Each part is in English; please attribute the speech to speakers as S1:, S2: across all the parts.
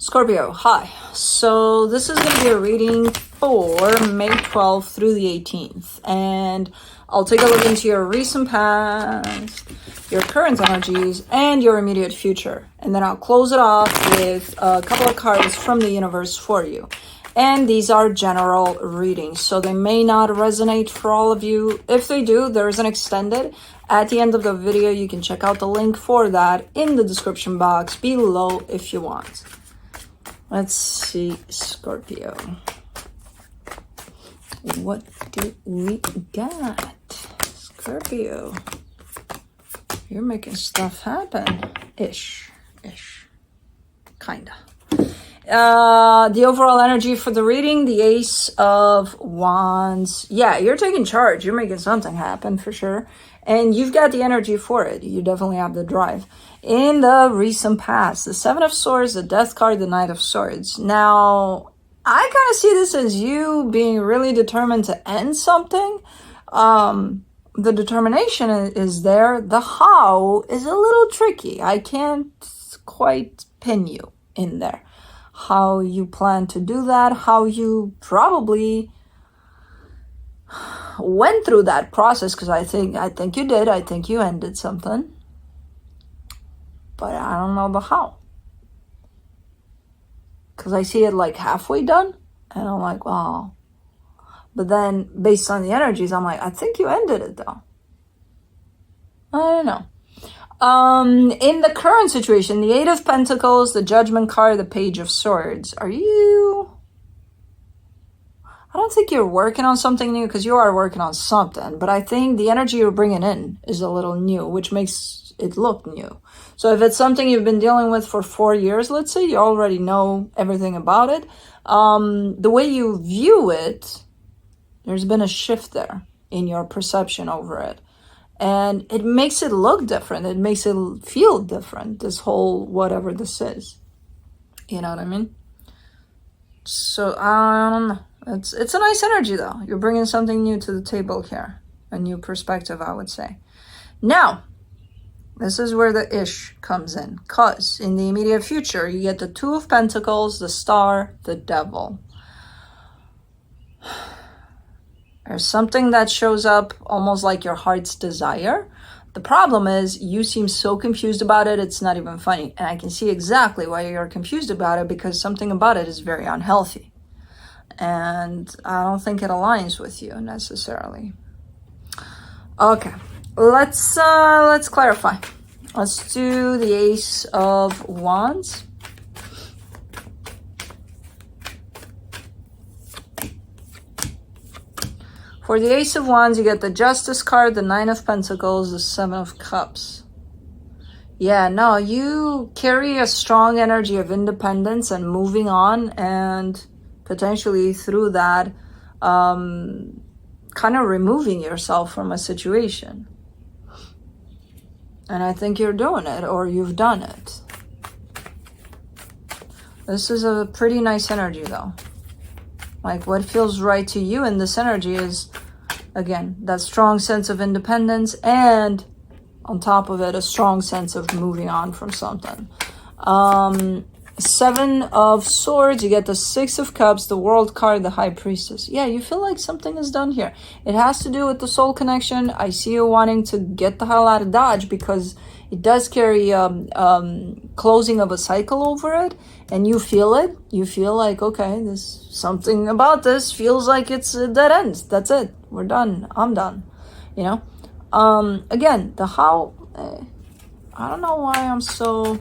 S1: Scorpio, hi. So this is going to be a reading for May 12th through the 18th. And I'll take a look into your recent past, your current energies, and your immediate future. And then I'll close it off with a couple of cards from the universe for you. And these are general readings, so they may not resonate for all of you. If they do, there's an extended. At the end of the video, you can check out the link for that in the description box below if you want. Let's see, Scorpio. What do we got? Scorpio. You're making stuff happen. Ish. Kinda. The overall energy for the reading, the Ace of Wands. Yeah, you're taking charge. You're making something happen for sure. And you've got the energy for it. You definitely have the drive. In the recent past, the Seven of Swords, the Death card, the Knight of Swords. Now, I kind of see this as you being really determined to end something. The determination is there. The how is a little tricky. I can't quite pin you in there. How you plan to do that, how you probably went through that process, because I think you did. I think you ended something. But I don't know the how. Because I see it like halfway done. And I'm like, wow. But then based on the energies, I'm like, I think you ended it though. I don't know. In the current situation, the Eight of Pentacles, the Judgment card, the Page of Swords. I don't think you're working on something new, because you are working on something. But I think the energy you're bringing in is a little new, which makes it look new. So if it's something you've been dealing with for 4 years, let's say, you already know everything about it. The way you view it, there's been a shift there in your perception over it. And it makes it look different. It makes it feel different, this whole whatever this is. You know what I mean? So, I don't know. It's a nice energy, though. You're bringing something new to the table here. A new perspective, I would say. Now, this is where the ish comes in. Because in the immediate future, you get the Two of Pentacles, the Star, the Devil. There's something that shows up almost like your heart's desire. The problem is you seem so confused about it, it's not even funny. And I can see exactly why you're confused about it, because something about it is very unhealthy. And I don't think it aligns with you necessarily. Okay, let's clarify. Let's do the Ace of Wands. For the Ace of Wands, you get the Justice card, the Nine of Pentacles, the Seven of Cups. Yeah, no, you carry a strong energy of independence and moving on, and potentially through that, kind of removing yourself from a situation. And I think you're doing it, or you've done it. This is a pretty nice energy, though. Like, what feels right to you in this energy is, again, that strong sense of independence, and on top of it, a strong sense of moving on from something. Seven of Swords, you get the Six of Cups, the World card, the High Priestess. Yeah, you feel like something is done here. It has to do with the soul connection. I see you wanting to get the hell out of Dodge, because it does carry closing of a cycle over it, and you feel it. You feel like, okay, there's something about this feels like it's a dead end. That's it. We're done. I'm done. You know? Again, the how, I don't know why I'm so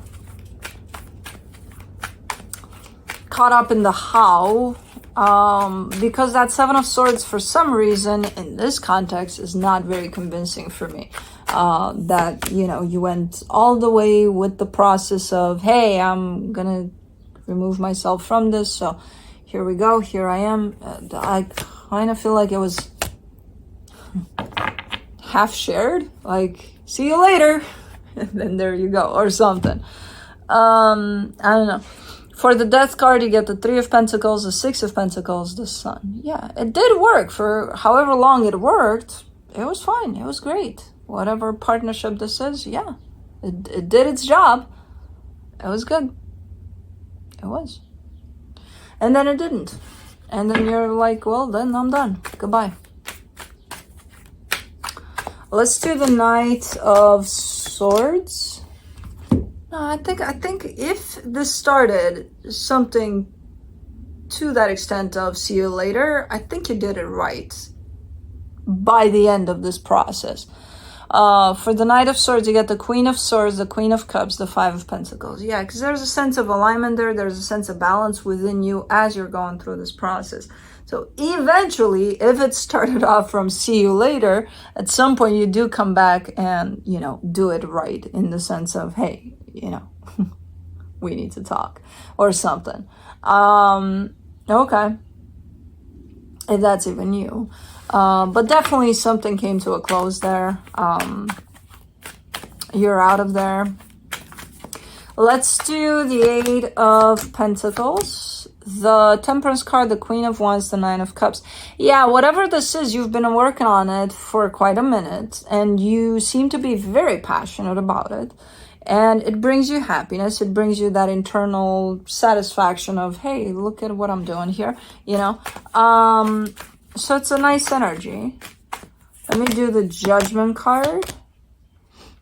S1: caught up in the how, because that Seven of Swords, for some reason, in this context, is not very convincing for me. That, you know, you went all the way with the process of, hey, I'm gonna remove myself from this, so here we go, here I am. I kind of feel like it was half shared, like, see you later, and then there you go, or something. I don't know. For the Death card, you get the Three of Pentacles, the Six of Pentacles, the Sun. Yeah, it did work. For however long it worked, it was fine. It was great. Whatever partnership this is, yeah. It did its job. It was good. It was. And then it didn't. And then you're like, well, then I'm done. Goodbye. Let's do the Knight of Swords. No, I think if this started something to that extent of see you later, I think you did it right by the end of this process. For the Knight of Swords, you get the Queen of Swords, the Queen of Cups, the Five of Pentacles. Yeah, because there's a sense of alignment there. There's a sense of balance within you as you're going through this process. So eventually, if it started off from see you later, at some point you do come back and, you know, do it right in the sense of, hey, you know, we need to talk or something. Okay. If that's even you. But definitely something came to a close there. You're out of there. Let's do the Eight of Pentacles, the Temperance card, the Queen of Wands, the Nine of Cups. Yeah, whatever this is, you've been working on it for quite a minute, and you seem to be very passionate about it. And it brings you happiness. It brings you that internal satisfaction of, hey, look at what I'm doing here, you know. So it's a nice energy. Let me do the Judgment card.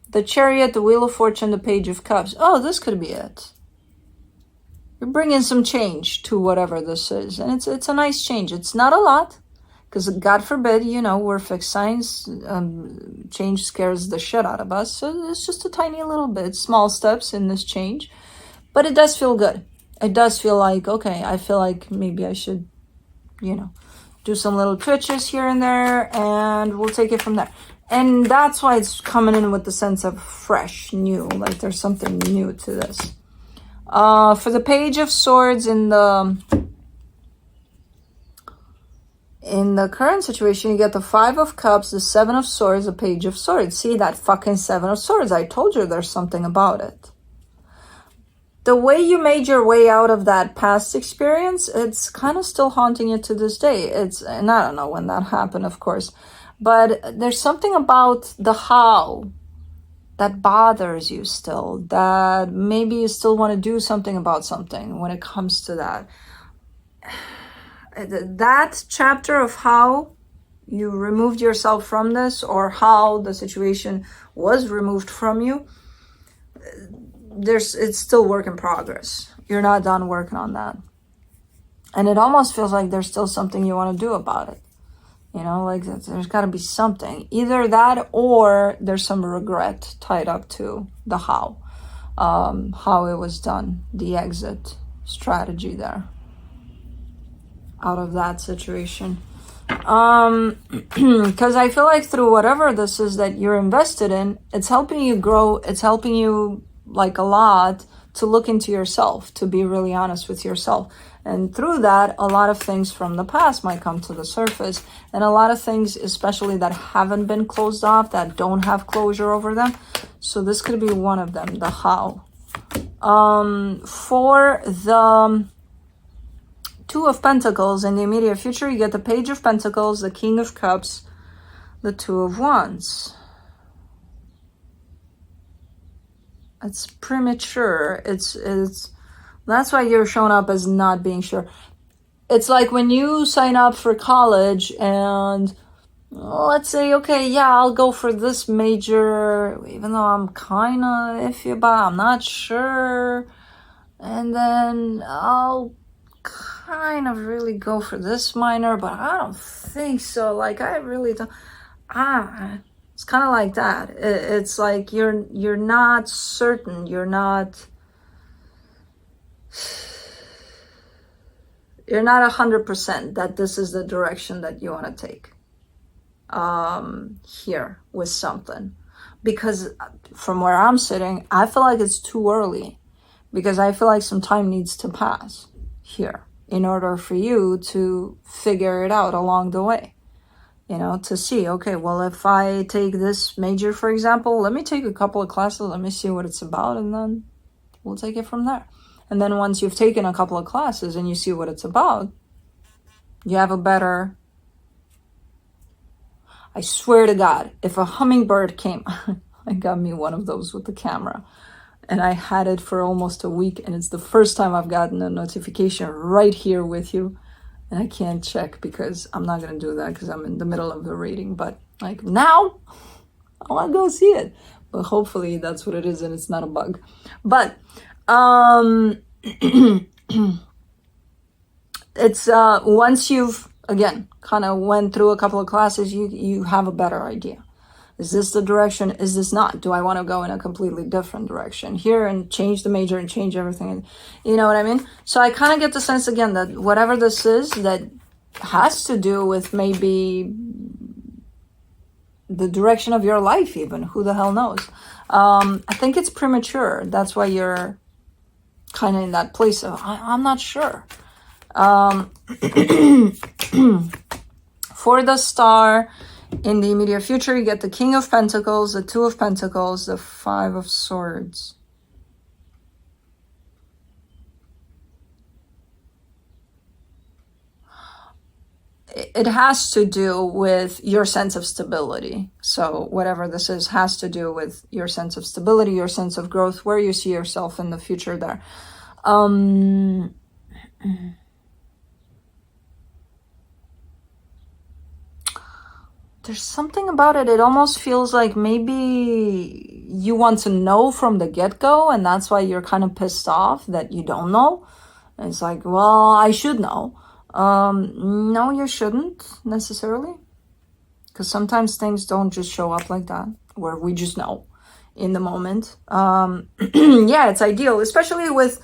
S1: The Chariot, the Wheel of Fortune, the Page of Cups. Oh, this could be it. You're bringing some change to whatever this is. And it's a nice change. It's not a lot. Because God forbid, you know, we're fixed signs. Change scares the shit out of us. So it's just a tiny little bit. Small steps in this change. But it does feel good. It does feel like, okay, I feel like maybe I should, you know, do some little twitches here and there. And we'll take it from there. And that's why it's coming in with the sense of fresh, new. Like there's something new to this. For the Page of Swords in the current situation, you get the Five of Cups, the Seven of Swords, the Page of Swords. See that fucking Seven of Swords? I told you there's something about it. The way you made your way out of that past experience, it's kind of still haunting you to this day. And I don't know when that happened, of course. But there's something about the how that bothers you still. That maybe you still want to do something about something when it comes to that. That chapter of how you removed yourself from this, or how the situation was removed from you, it's still work in progress. You're not done working on that. And it almost feels like there's still something you want to do about it. You know, like there's got to be something. Either that or there's some regret tied up to the how it was done, the exit strategy there out of that situation. Because I feel like through whatever this is that you're invested in, it's helping you grow. It's helping you like a lot to look into yourself, to be really honest with yourself. And through that, a lot of things from the past might come to the surface. And a lot of things, especially that haven't been closed off, that don't have closure over them. So this could be one of them, the how. For the Two of Pentacles in the immediate future, you get the Page of Pentacles, the King of Cups, the Two of Wands. It's premature. It's that's why you're showing up as not being sure. It's like when you sign up for college and let's say, okay, yeah, I'll go for this major, even though I'm kind of iffy about it, I'm not sure. And then I'll kind of really go for this minor, but I don't think so. Like, I really don't. It's kind of like that. It's like you're not certain. You're not 100% that this is the direction that you want to take here with something. Because from where I'm sitting, I feel like it's too early, because I feel like some time needs to pass here in order for you to figure it out along the way. You know, to see, okay, well, if I take this major, for example, let me take a couple of classes, let me see what it's about, and then we'll take it from there. And then once you've taken a couple of classes and you see what it's about, you have a better... I swear to God, if a hummingbird came... I got me one of those with the camera. and I had it for almost a week, and it's the first time I've gotten a notification right here with you, and I can't check because I'm not gonna do that because I'm in the middle of the reading. But like now, I want to go see it. But hopefully that's what it is and it's not a bug. But it's once you've again kind of went through a couple of classes, you have a better idea. Is this the direction? Is this not? Do I want to go in a completely different direction here and change the major and change everything? You know what I mean? So I kind of get the sense again that whatever this is that has to do with maybe the direction of your life, even, who the hell knows? I think it's premature. That's why you're kind of in that place of, I'm not sure. For the star, in the immediate future, you get the King of Pentacles, the Two of Pentacles, the Five of Swords. It has to do with your sense of stability. So whatever this is has to do with your sense of stability, your sense of growth, where you see yourself in the future there. There's something about it. It almost feels like maybe you want to know from the get-go, and that's why you're kind of pissed off that you don't know. And it's like, well, I should know. No, you shouldn't necessarily. Because sometimes things don't just show up like that, where we just know in the moment. Yeah, it's ideal, especially with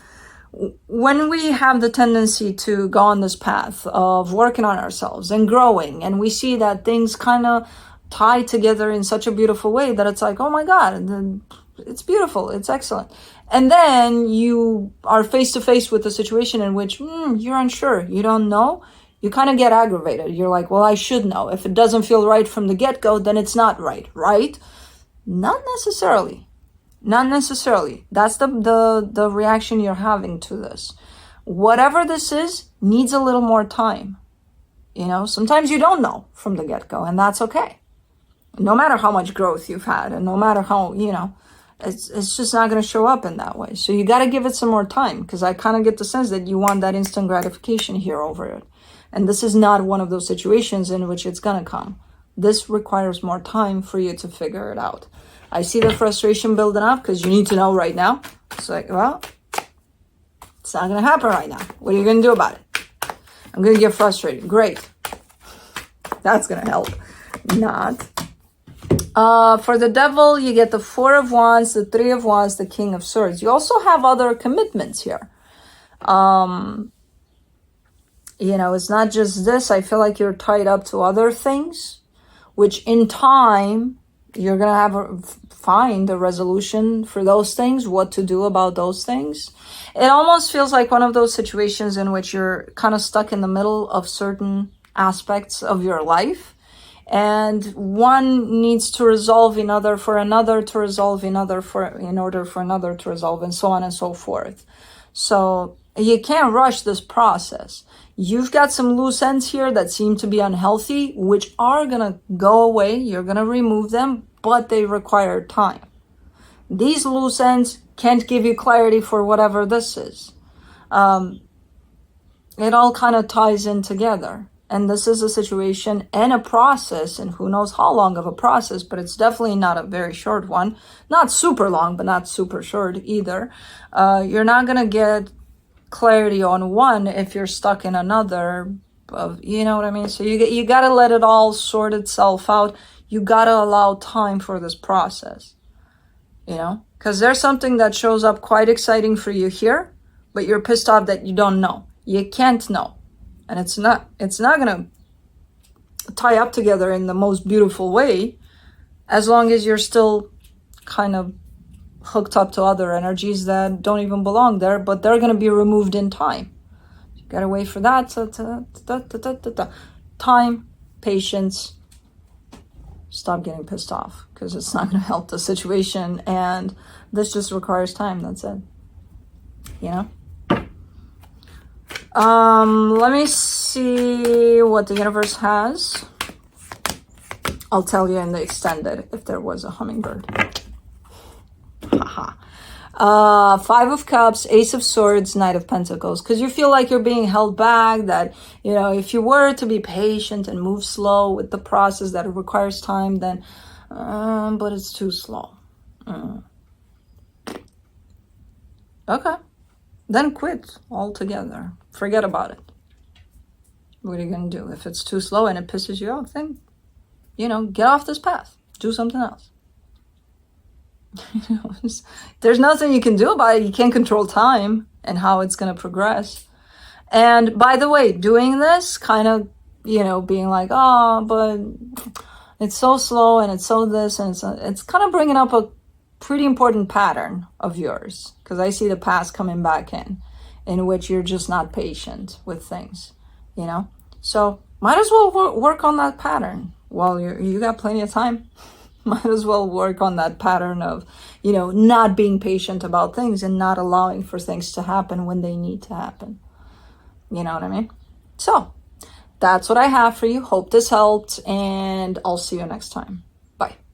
S1: when we have the tendency to go on this path of working on ourselves and growing, and we see that things kind of tie together in such a beautiful way that it's like, oh my God, it's beautiful, it's excellent. And then you are face to face with a situation in which you're unsure, you don't know, you kind of get aggravated. You're like, well, I should know. If it doesn't feel right from the get-go, then it's not right, right? Not necessarily. Not necessarily. That's the reaction you're having to this. Whatever this is needs a little more time. You know, sometimes you don't know from the get-go, and that's okay. No matter how much growth you've had, and no matter how, you know, it's just not going to show up in that way. So you got to give it some more time, because I kind of get the sense that you want that instant gratification here over it. And this is not one of those situations in which it's going to come. This requires more time for you to figure it out. I see the frustration building up because you need to know right now. It's like, well, it's not going to happen right now. What are you going to do about it? I'm going to get frustrated. Great. That's going to help. Not. For the devil, you get the Four of Wands, the Three of Wands, the King of Swords. You also have other commitments here. You know, it's not just this. I feel like you're tied up to other things, which in time, you're going to find a resolution for those things, what to do about those things. It almost feels like one of those situations in which you're kind of stuck in the middle of certain aspects of your life. And one needs to resolve another for another to resolve another in order for another to resolve, and so on and so forth. So you can't rush this process. You've got some loose ends here that seem to be unhealthy, which are going to go away. You're going to remove them, but they require time. These loose ends can't give you clarity for whatever this is. It all kind of ties in together. And this is a situation and a process, and who knows how long of a process, but it's definitely not a very short one. Not super long, but not super short either. You're not going to get clarity on one if you're stuck in another. You know what I mean? So you got to let it all sort itself out. You got to allow time for this process. You know? Because there's something that shows up quite exciting for you here, but you're pissed off that you don't know. You can't know. And it's not going to tie up together in the most beautiful way as long as you're still kind of hooked up to other energies that don't even belong there, but they're going to be removed in time. You got to wait for that. Time, patience. Stop getting pissed off, because it's not going to help the situation, and this just requires time. That's it. You know? Let me see what the universe has. I'll tell you in the extended if there was a hummingbird. Haha. Five of Cups, Ace of Swords, Knight of Pentacles, because you feel like you're being held back, that, you know, if you were to be patient and move slow with the process, that it requires time, then, but it's too slow. Okay. Then quit altogether. Forget about it. What are you going to do? If it's too slow and it pisses you off, then, you know, get off this path. Do something else. You know, there's nothing you can do about it. You can't control time and how it's going to progress. And by the way, doing this kind of, you know, being like, oh, but it's so slow and it's so this, and it's kind of bringing up a pretty important pattern of yours, because I see the past coming back in which you're just not patient with things, you know. So might as well work on that pattern while you got plenty of time. Might as well work on that pattern of, you know, not being patient about things and not allowing for things to happen when they need to happen. You know what I mean? So that's what I have for you. Hope this helped, and I'll see you next time. Bye.